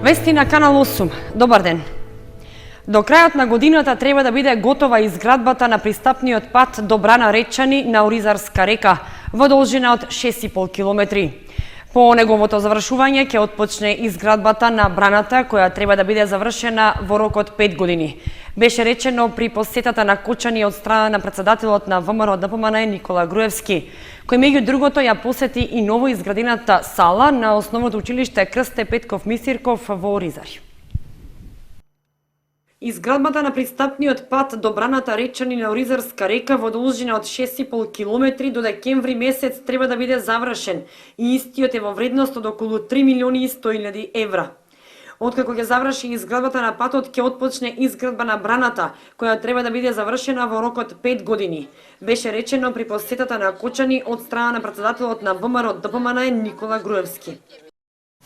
Вести на Канал 8. Добар ден. До крајот на годината треба да биде готова изградбата на пристапниот пат до Брана Речани на Оризарска река во должина од 6,5 километри. По неговото завршување ќе отпочне изградбата на браната која треба да биде завршена во рок од 5 години. Беше речено при посетата на Кочани од страна на председателот на ВМРО ДПМН Никола Груевски, кој меѓу другото ја посети и ново изградената сала на основното училиште Крсте Петков Мисирков во Оризари. Изградбата на пристапниот пат до Браната Речани на Оризарска река во должина од 6,5 километри до декември месец треба да биде завршен и истиот е во вредност од околу 3.100.000 евра. Откако ќе заврши изградбата на патот, ќе отпочне изградба на браната, која треба да биде завршена во рок од 5 години. Беше речено при посетата на Кочани од страна на председателот на ВМРО ДПМН Никола Груевски.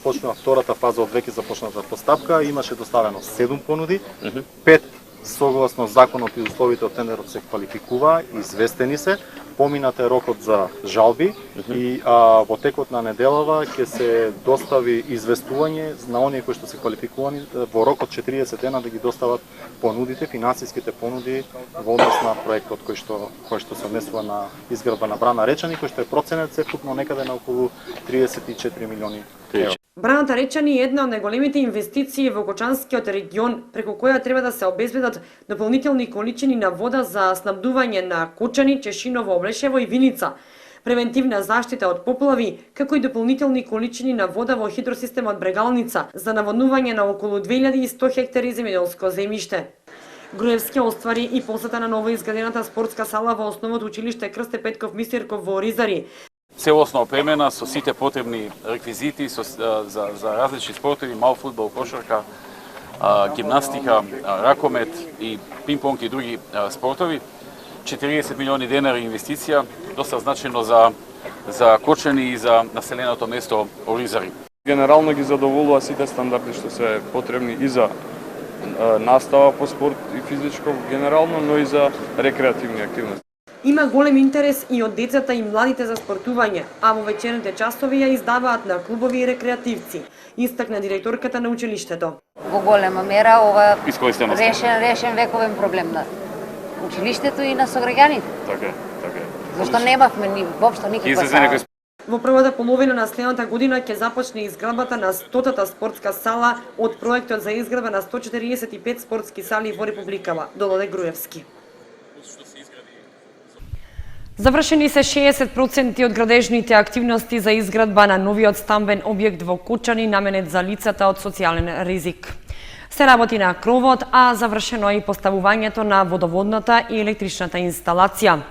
Почнува втората фаза од веќе започната постапка, имаше доставено 7 понуди, 5 согласно законот и условите од тендерот се квалификуваа, известени се, поминат е рокот за жалби и во текот на неделава ќе се достави известување на оние кои што се квалификувани во рок од 40 дена да ги достават понудите, финансиските понуди во однос на проектот кој што се однесува на изградба на Брана Речани, кој што е проценет сепкупно некаде на околу 34 милиони евра. Браната Речани е една од најголемите инвестиции во Кочанскиот регион, преку која треба да се обезбедат дополнителни количини на вода за снабдување на Кочани, Чешиново, Облешево и Виница, превентивна заштита од поплави, како и дополнителни количини на вода во хидросистемот Брегалница за наводнување на околу 2100 хектари земјоделско земјиште. Груевски оствари и посета на ново изградената спортска сала во основното училиште Крсте Петков Мисирков во Оризари. Целосно опремена со сите потребни реквизити за различни спортови, мал фудбал, кошарка, гимнастика, ракомет и пинг-понг и други спортови. 40 милиони денари инвестиција, доста значено за Кочани и за населеното место Оризари. Генерално ги задоволува сите стандарди што се потребни и за настава по спорт и физичко генерално, но и за рекреативни активности. Има голем интерес и од децата и младите за спортување, а во вечерните часови ја издаваат на клубови и рекреативци, истакна директорката на училиштето. Во голема мера ова Искористено решен вековен проблем на училиштето и на сограѓаните. Така е. Зашто немавме ни воопшто никаква сала. Во првата половина на следната година ќе започне изградбата на 100-та спортска сала од проектот за изградба на 145 спортски сали во Републикава, додаде Груевски. Завршени се 60% од градежните активности за изградба на новиот стамбен објект во Кочани наменет за лицата од социјален ризик. Се работи на кровот, а завршено е и поставувањето на водоводната и електричната инсталација.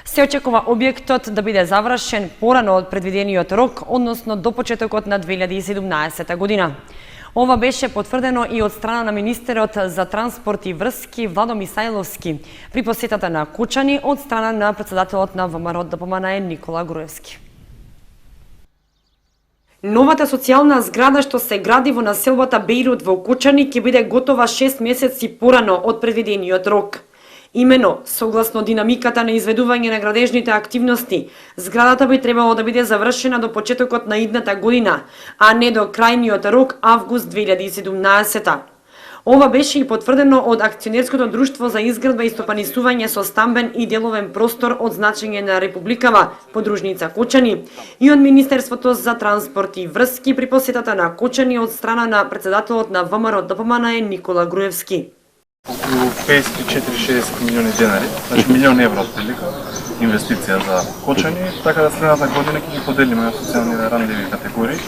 Се очекува објектот да биде завршен порано од предвидениот рок, односно до почетокот на 2017 година. Ова беше потврдено и од страна на министерот за транспорт и врски Владо Мисајловски при посетата на Кочани од страна на председателот на ВМРО ДПМН Никола Груевски. Новата социјална зграда што се гради во населбата Бејрут во Кочани ќе биде готова 6 месеци порано од предвидениот рок. Имено, согласно динамиката на изведување на градежните активности, зградата би требало да биде завршена до почетокот на идната година, а не до крајниот рок август 2017. Ова беше и потврдено од Акционерското друштво за изградба и стопанисување со стамбен и деловен простор од значење на Републикава, подружница Кочани, и од Министерството за транспорт и врски при посетата на Кочани од страна на председателот на ВМРО ДПМН Никола Груевски. Околу 54-60 милиони денари, значи милион евро отприлика инвестиција за Кочани, така да следната година ќе ги поделиме на социјални рандеви категории.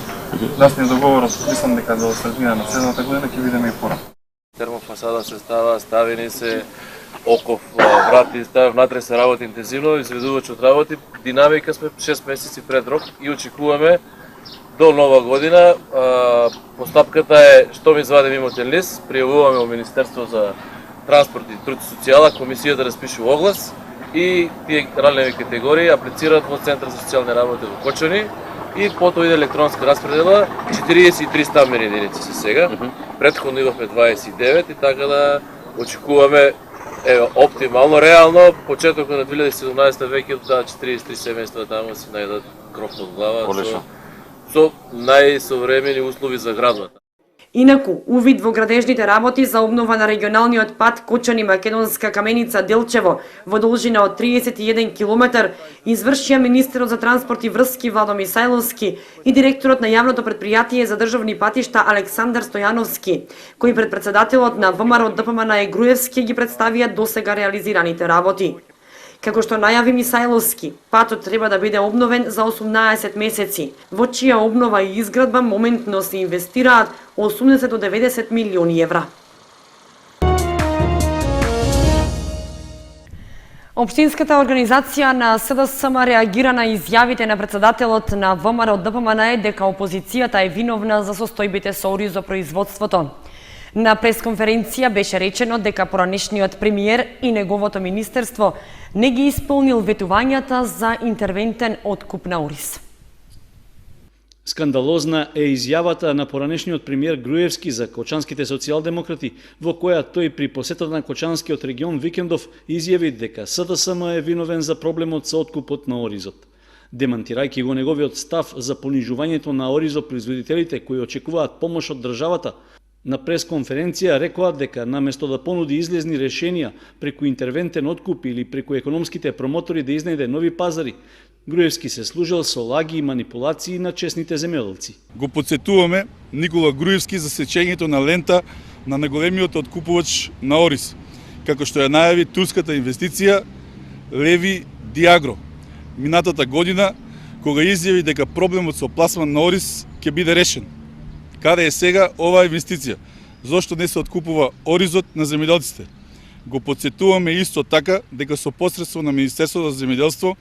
Насниот договор подписан дека до средина на следната година ќе видиме и порано. Термофасада се става, ставени се оков врати, внатре се работи интензивно, изведувачот работи, динамика сме 6 месеци пред рок и очекуваме до нова година. Постапката е што ми извадим имотен лист, пријавуваме во Министерство за транспорт и труд и социјала, комисија да распише оглас и тие ранливи категории аплицираат во Центар за социјални работи во Кочани и потоа иде електронска распредела. 43 стамбени единици се сега, претходно имавме 29 и така да очекуваме оптимално, реално, почетокот на 2017 веќе да 43 семејства таму си најдат кров под глава со најсовремени услови за градбата. Инаку, увид во градежните работи за обнова на регионалниот пат Кочани Македонска Каменица Делчево во должина од 31 км извршија министерот за транспорт и врски Владо Мисајловски и директорот на јавното претпријатие за државни патишта Александар Стојановски, кои пред председателот на ВМРО ДПМН Груевски ги представија досега реализираните работи. Како што најави Мисајловски, патот треба да биде обновен за 18 месеци, во чија обнова и изградба моментно се инвестираат 80 до 90 милиони евра. Општинската организација на СДСМ реагира на изјавите на председателот на ВМРО ДПМН дека опозицијата е виновна за состојбите со оризопроизводството. На пресконференција беше речено дека поранешниот премиер и неговото министерство не ги исполнил ветувањата за интервентен откуп на ориз. Скандалозна е изјавата на поранешниот премиер Груевски за кочанските социјалдемократи, во која тој при посетата на кочанскиот регион викендов изјави дека СДСМ е виновен за проблемот со откупот на оризот. Демантирајќи го неговиот став за понижувањето на оризопроизводителите кои очекуваат помош од државата, на пресконференција рекоа дека наместо да понуди излезни решенија преку интервентен откуп или преку економските промотори да изнајде нови пазари, Груевски се служил со лаги и манипулации на честните земјоделци. Го подсетуваме Никола Груевски за сечењето на лента на најголемиот откупувач на ориз, како што ја најави турската инвестиција Леви Диагро минатата година, кога изјави дека проблемот со пласман на ориз ќе биде решен. Каде е сега оваа инвестиција? Зошто не се откупува оризот на земјоделците? Го подсетуваме исто така дека со посредство на Министерството за земјоделство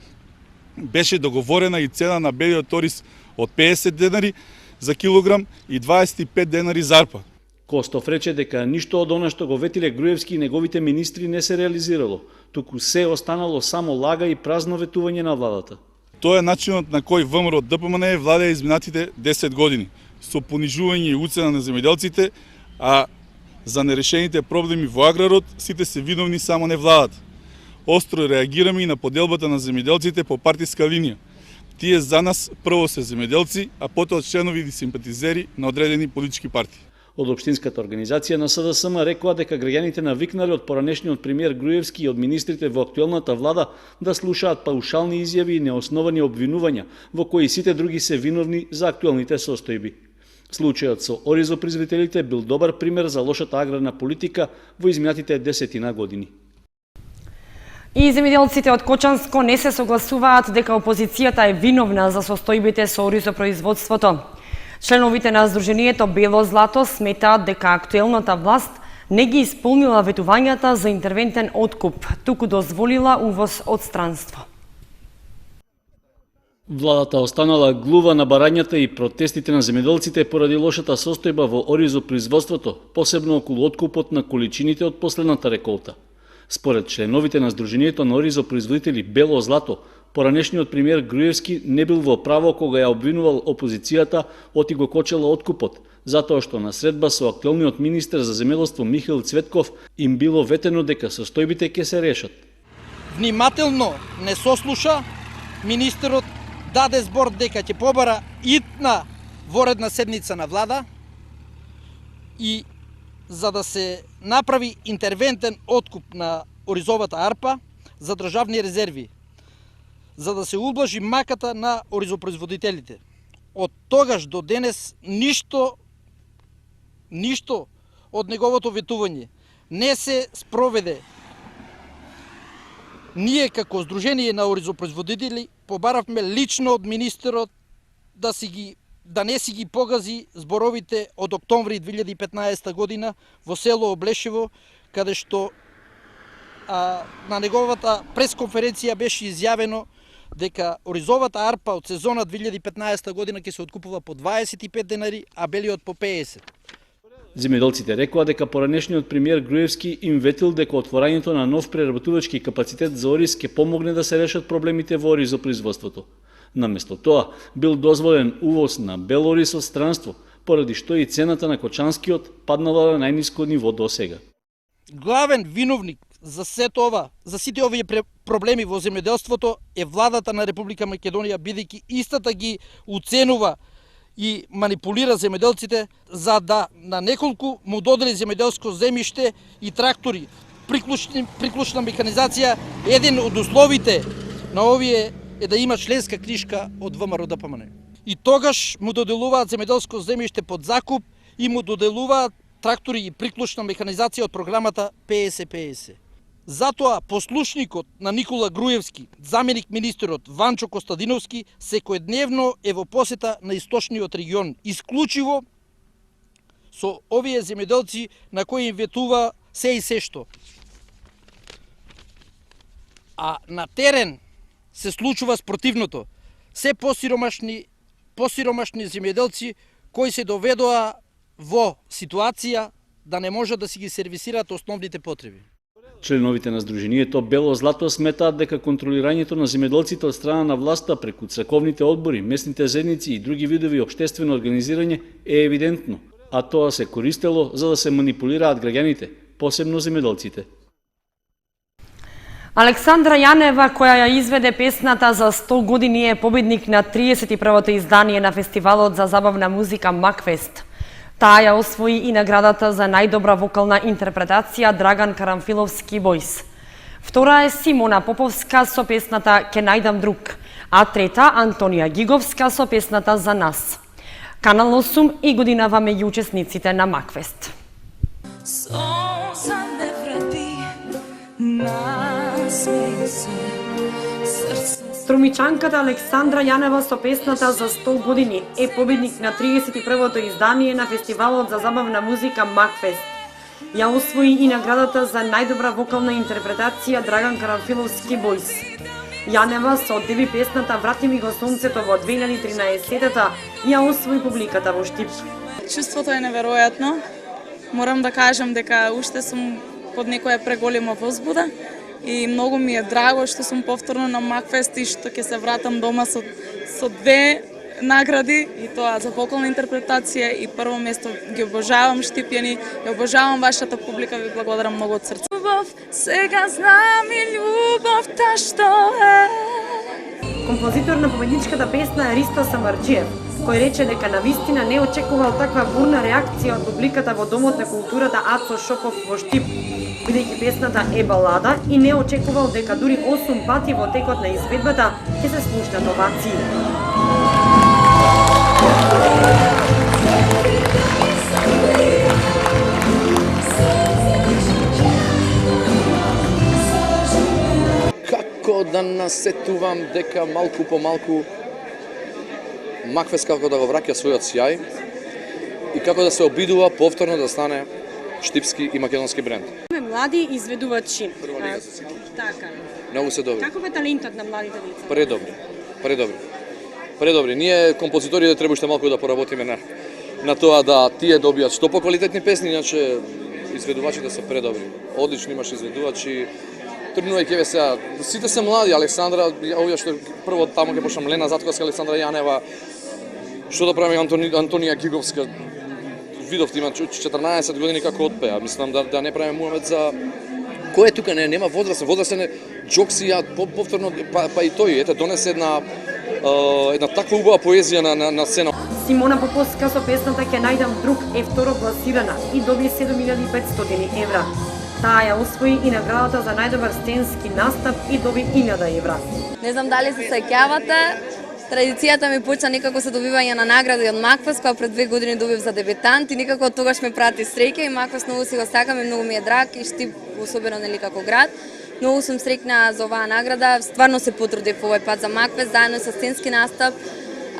беше договорена и цена на белиот ориз од 50 денари за килограм и 25 денари за арпа. Костов рече дека ништо од она што го ветиле Груевски и неговите министри не се реализирало, туку се останало само лага и празно ветување на владата. Тоа е начинот на кој ВМРО ДПМН владеа изминатите 10 години, со понижување и уцена на земјоделците, а за нерешените проблеми во аграрот сите се виновни само не владата. Остро реагираме и на поделбата на земјоделците по партиска линија. Тие за нас прво се земјоделци, а потоа членови или симпатизери на одредени политички партии. Од Општинската организација на СДСМ рекоа дека граѓаните навикнале од поранешниот премиер Груевски и од министрите во актуелната влада да слушаат паушални изјави и неосновани обвинувања, во кои сите други се виновни за актуелните состојби. Случајот со оризопроизводителите бил добар пример за лошата аграрна политика во изминатите 10 години. И земјоделците од Кочанско не се согласуваат дека опозицијата е виновна за состојбите со оризопроизводството. Членовите на Сдруженијето Бело Злато сметаат дека актуелната власт не ги исполнила ветувањата за интервентен откуп, туку дозволила увоз од странство. Владата останала глува на барањата и протестите на земјоделците поради лошата состојба во оризопроизводството, посебно околу откупот на количините од последната реколта. Според членовите на Сдруженијето на оризопроизводители Бело Злато, поранешниот премиер Груевски не бил во право кога ја обвинувал опозицијата оти го кочела откупот, затоа што на средба со актуелниот министер за земјоделство Михаил Цветков им било ветено дека состојбите ќе се решат. Внимателно не сослуша, министерот даде збор дека ќе побара итна воредна седница на влада и за да се направи интервентен откуп на оризовата арпа за државни резерви, за да се ублажи маката на оризопроизводителите. Од тогаш до денес ништо од неговото ветување не се спроведе. Ние како Сдружение на оризопроизводители побаравме лично од министерот да не си ги погази зборовите од октомври 2015 година во село Облешево, каде што на неговата пресконференција беше изјавено дека оризовата арпа од сезона 2015 година ќе се откупува по 25 денари, а белиот по 50. Земјоделците рекоа дека поранешниот премиер Груевски им ветил дека отворањето на нов преработувачки капацитет за ориз ќе помогне да се решат проблемите во оризопроизводството. Наместо тоа, бил дозволен увоз на бел ориз од странство, поради што и цената на кочанскиот паднала на најниско ниво до сега. Главен виновник за сите овие проблеми во земјоделството е владата на Република Македонија, бидејќи истата ги уценува и манипулира земјоделците за да на неколку му додели земјоделско земјиште и трактори, приклучна механизација. Еден од условите на овие е да има членска книжка од ВМРО ДПМН. И тогаш му доделуваат земјоделско земјиште под закуп и му доделуваат трактори и приклучна механизација од програмата ПС. Затоа послушникот на Никола Груевски, заменик министерот Ванчо Костадиновски, секојдневно е во посета на источниот регион, исклучиво со овие земјоделци на кои им ветува се и се што. А на терен се случува спротивното. Се посиромашни земјоделци кои се доведоа во ситуација да не можат да си ги сервисираат основните потреби. Членовите на Сдруженијето Бело Злато сметаат дека контролирањето на земјоделците од страна на власта преку црковните одбори, местните заедници и други видови општествено организирање е евидентно, а тоа се користело за да се манипулираат граѓаните, посебно земјоделците. Александра Јанева, која ја изведе песната за 100 години, е победник на 31-то издание на фестивалот за забавна музика Макфест. Таа ја освои и наградата за најдобра вокална интерпретација Драган Карамфиловски Бојс. Втора е Симона Поповска со песната Ке најдам друг, а трета Антонија Гиговска со песната За нас. Канал 8 и годинава меѓу учесниците на Макфест. Струмичанката Александра Јанева со песната за 100 години е победник на 31-то издание на фестивалот за забавна музика Макфест. Ја освои и наградата за најдобра вокална интерпретација Драган Карамфиловски Бојс. Јанева со одеби песната Врати ми го сонцето во 2013-та ја освои публиката во Штип. Чувството е неверојатно. Морам да кажам дека уште сум под некоја преголема возбуда и многу ми е драго што сум повторно на Макфест и што ќе се вратам дома со две награди, и тоа за вокална интерпретација и прво место. Ги обожавам Штипјани, ја обожавам вашата публика, ви благодарам многу од срце. Љубов, сега знам и љубовта што е. Композитор на победничката песна е Ристо Самарджиев, кој рече дека навистина не очекувал таква бурна реакција од публиката во Домот на културата Ацо Шопов во Штип, бидејќи песната е балада, и не очекувал дека дури 8 пати во текот на изведбата ќе се слушнат овации. Како да насетувам дека малку по малку Макфест како да го враќа својот сјај и како да се обидува повторно да стане штипски и македонски бренд. Млади изведувачи. Така. Многу се добри. Каков е талентот на младите деца? Предобри. Ние композиторите треба уште малку да поработиме на тоа да тие добијат што поквалитетни песни, иначе изведувачите се предобри. Одлично имаш изведувачи. Тргнувај ќе сега, сите се млади, Александра, овие што прво таму ќе почнам, Лена Затковска, Александра Јанева, што да прави Антонија Гиговска, видовте има 14 години како отпеа, мислам да не правиме муамет за кој е тука, нема возрастен Джокси, повторно, па и тој, ете, донесе една таква убава поезија на сцена. Симона Поповска со песната Ке најдам друг е второ класирана и доби 7500 евра. Таа ја освои и наградата за најдобар сценски настап и доби 1000 евра. Не знам дали се сеќавате, традицијата ми почна некако со добивање на награди од Макфест, која пред 2 години добив за дебютант и некако од тогаш ме прати среќа и Макфест многу си го сакам и многу ми е драг и Штип особено нели како град. Многу сум среќна за оваа награда, стварно се потрудив овој пат за Макфест заедно со сценски настап.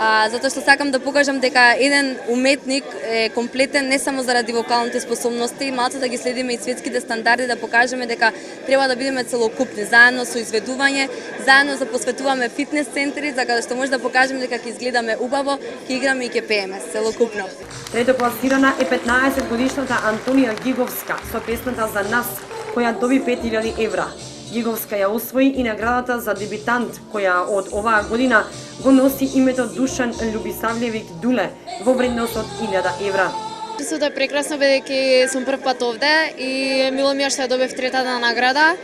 Затоа што сакам да покажам дека еден уметник е комплетен не само заради вокалните способности, малку да ги следиме и светските стандарди, да покажеме дека треба да бидеме целокупни, заедно со изведување, заедно да посветуваме фитнес центри, за да што може да покажеме дека ќе изгледаме убаво, ќе играме и ќе пееме целокупно. Трето класирана е 15 годишната Антонија Гиговска со песната За нас, која доби 5000 евра. Гиговска ја освои и наградата за дебютант, која од оваа година го носи името Душан Љубисављевик Дуле во вредност од 1000 евра. Чувството е прекрасно бидејќи сум прв пат овде и мило ми е што ја добив третата награда.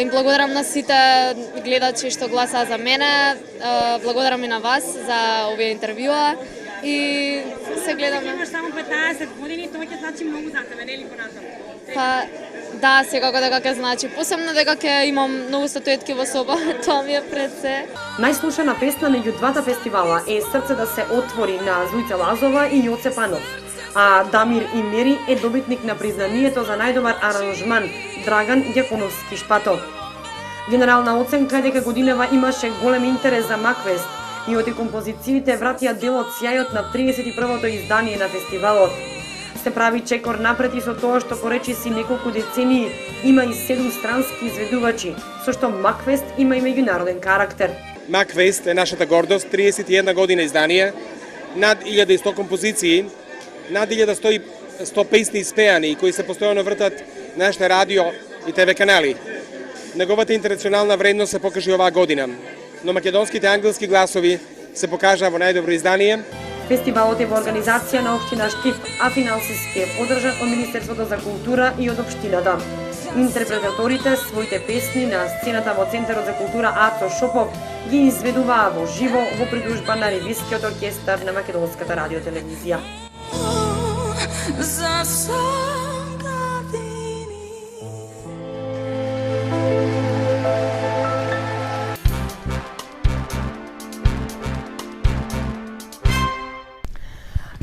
Им благодарам на сите гледачи што гласаа за мене. Благодарам и на вас за овие интервјуа. и се гледаме. Имаш само 15 години, тоа ќе значи многу за тебе, нели понатаму? Па да, секако дека ќе значи, посебно дека ќе имам многу статуетки во соба, тоа ми е пред се. Најслушана песна меѓу двата фестивала е Срце да се отвори на Зујце Лазова и Јоце Панов. А Дамир и Мери е добитник на признанието за најдобар аранжман Драган Јаконовски Шпато. Генерална оценка е дека годинава имаше голем интерес за Макфест и оти композициите вратија дел од сјајот на 31-то издание на фестивалот. Се прави чекор напред и со тоа што поречиси неколку децении има и 7 странски изведувачи, со што Макфест има и меѓународен карактер. Макфест е нашата гордост, 31 година издание, над 1100 композиции, над 1100 песни испеани кои се постојано вртат нашите радио и ТВ канали. Неговата интернационална вредност се покажа оваа година, но македонските ангелски гласови се покажа во најдобро издание. Фестивалот е во организација на општина Штип, а финансиски е подржан од Министерството за култура и од општината. Интерпретаторите своите песни на сцената во Центарот за култура Ацо Шопов ги изведуваа во живо во придружба на Ревискиот оркестар на Македонската радиотелевизија.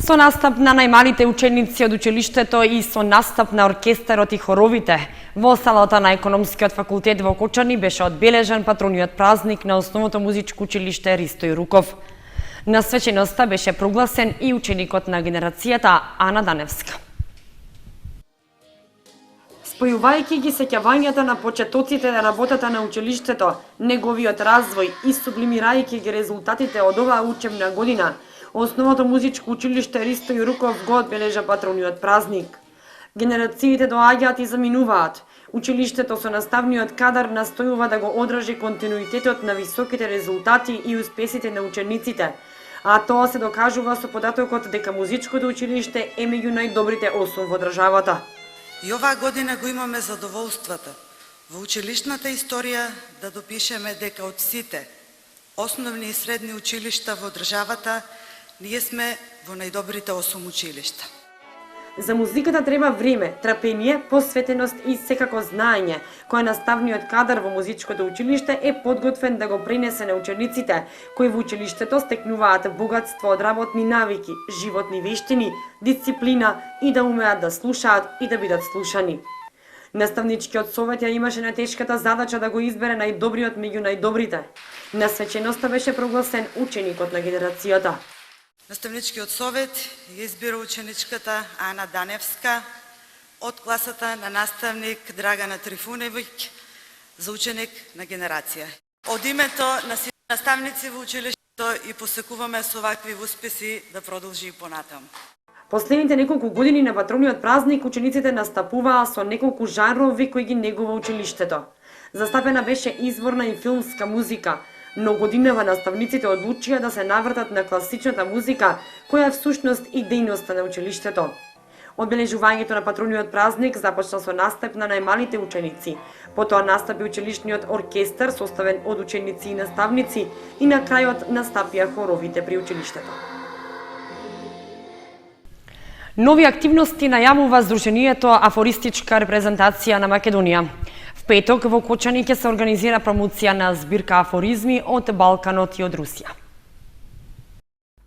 Со настап на најмалите ученици од училиштето и со настап на оркестарот и хоровите, во салата на Економскиот факултет во Кочани беше одбележан патрониот празник на Основното музичко училиште Ристој Руков. На свеченоста беше прогласен и ученикот на генерацијата Ана Даневска. Спојувајќи ги сеќавањата на почетоците на работата на училиштето, неговиот развој и сублимирајќи ги резултатите од оваа учебна година, Основното музичко училиште Ристој Руков го одбележа патрониот празник. Генерациите доаѓаат и заминуваат. Училиштето со наставниот кадар настојува да го одржи континуитетот на високите резултати и успесите на учениците, а тоа се докажува со податокот дека музичкото училиште е меѓу најдобрите 8 во државата. И оваа година го имаме задоволството во училишната историја да допишеме дека од сите основни и средни училишта во државата ние сме во најдобрите 8 училишта. За музиката треба време, трпение, посветеност и секако знаење, кое наставниот кадар во музичкото училиште е подготвен да го пренесе на учениците, кои во училиштето стекнуваат богатство од работни навики, животни вештини, дисциплина и да умеат да слушаат и да бидат слушани. Наставничкиот совет ја имаше на тешката задача да го избере најдобриот меѓу најдобрите. На свеченоста беше прогласен ученикот на генерацијата. Наставничкиот совет ја избира ученичката Ана Даневска од класата на наставник Драгана Трифуневиќ за ученик на генерација. Од името на сите наставници во училиштето и посекуваме со вакви успеси да продолжи и понатаму. Последните неколку години на патрониот празник учениците настапуваа со неколку жанрови кои ги негува училиштето. Застапена беше изворна и филмска музика, но годинава наставниците одлучија да се навртат на класичната музика, која е всушност идејноста на училиштето. Одбележувањето на патрониот празник започна со настап на најмалите ученици, потоа настапи училишниот оркестар составен од ученици и наставници и на крајот настапија хоровите при училиштето. Нови активности најавува Сдруженијето Афористичка репрезентација на Македонија. В петок во Кочани ќе се организира промоција на збирка афоризми од Балканот и од Русија.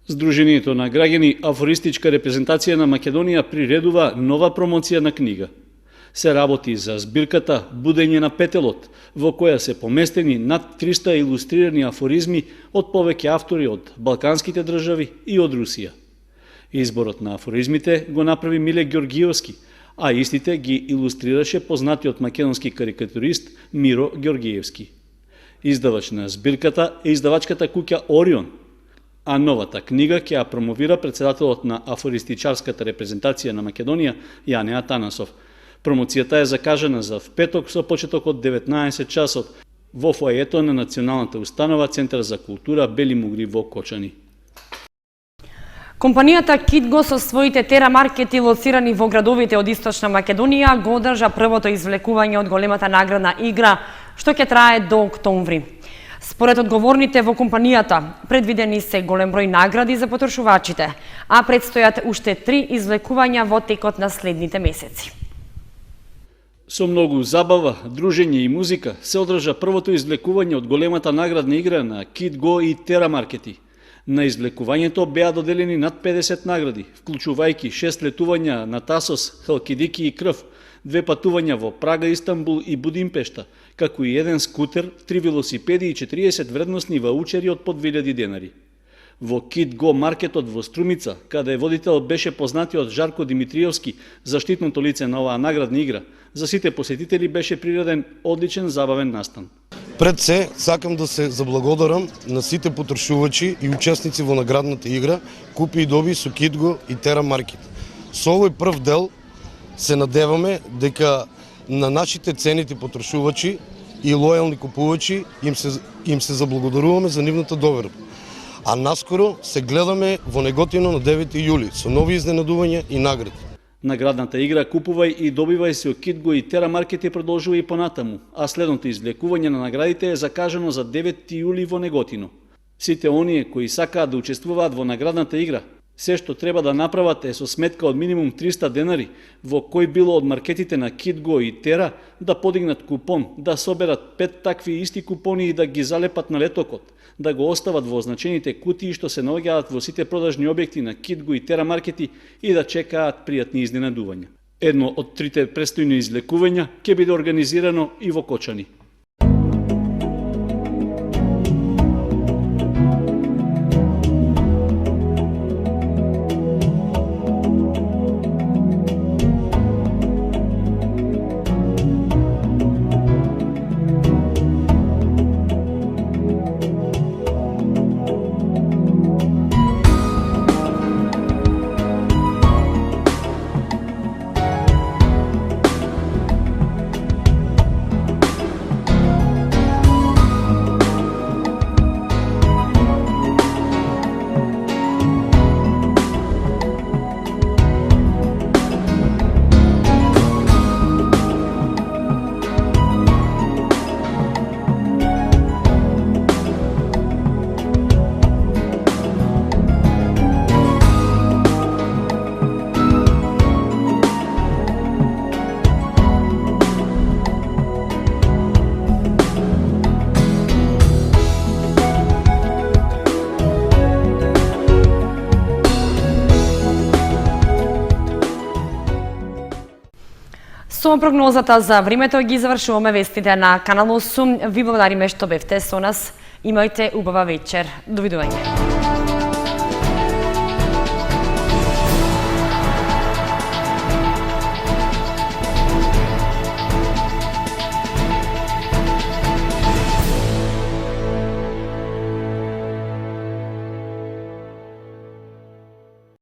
Сдруженијето на граѓани Афористичка репрезентација на Македонија приредува нова промоција на книга. Се работи за збирката Будење на петелот, во која се поместени над 300 илустрирани афоризми од повеќе автори од балканските држави и од Русија. Изборот на афоризмите го направи Миле Ѓоргиевски, а истите ги илустрираше познатиот македонски карикатурист Миро Ѓоргиевски. Издавач на збирката е издавачката куќа Орион, а новата книга ќе ја промовира председателот на Афористичарската репрезентација на Македонија Јане Атанасов. Промоцијата е закажана за петок со почеток од 19 часот во фоајето на Националната установа Центар за култура Бели Мугри во Кочани. Компанијата Китго со своите терамаркети лоцирани во градовите од Источна Македонија го одржа првото извлекување од големата наградна игра, што ќе трае до октомври. Според одговорните во компанијата, предвидени се голем број награди за потрошувачите, а предстојат уште 3 извлекувања во текот на следните месеци. Со многу забава, дружење и музика се одржа првото извлекување од големата наградна игра на KidGo и Tera Marketi. На извлекувањето беа доделени над 50 награди, вклучувајќи 6 летувања на Тасос, Халкидики и Крв, 2 патувања во Прага, Истанбул и Будимпешта, како и 1 скутер, 3 велосипеди и 40 вредносни ваучери од по 2000 денари. Во KidGo маркетот во Струмица, каде водител беше познатиот Жарко Димитриевски, заштитното лице на оваа наградна игра, за сите посетители беше приреден одличен забавен настан. Пред се, сакам да се заблагодарам на сите потрошувачи и учесници во наградната игра Купи и доби со KidGo и Tera Market. Со овој прв дел се надеваме дека на нашите цените потрошувачи и лојални купувачи им се заблагодаруваме за нивната доверба. А наскоро се гледаме во Неготино на 9 јули со нови изненадувања и награди. Наградната игра Купувај и добивај се од KidGo и Tera Marketi продолжува и понатаму, а следното извлекување на наградите е закажано за 9 јули во Неготино. Сите оние кои сакаат да учествуваат во наградната игра, се што треба да направат е со сметка од минимум 300 денари, во кој било од маркетите на KidGo и Tera, да подигнат купон, да соберат 5 такви исти купони и да ги залепат на летокот, да го остават во означените кутии што се наоѓаат во сите продажни објекти на KidGo и Tera Marketi и да чекаат пријатни изненадувања. Едно од трите престојни извлекувања ќе биде организирано и во Кочани. Со прогнозата за времето ги завршуваме вестите на Канал 8. Ви благодариме што бевте со нас. Имајте убава вечер. Довидување.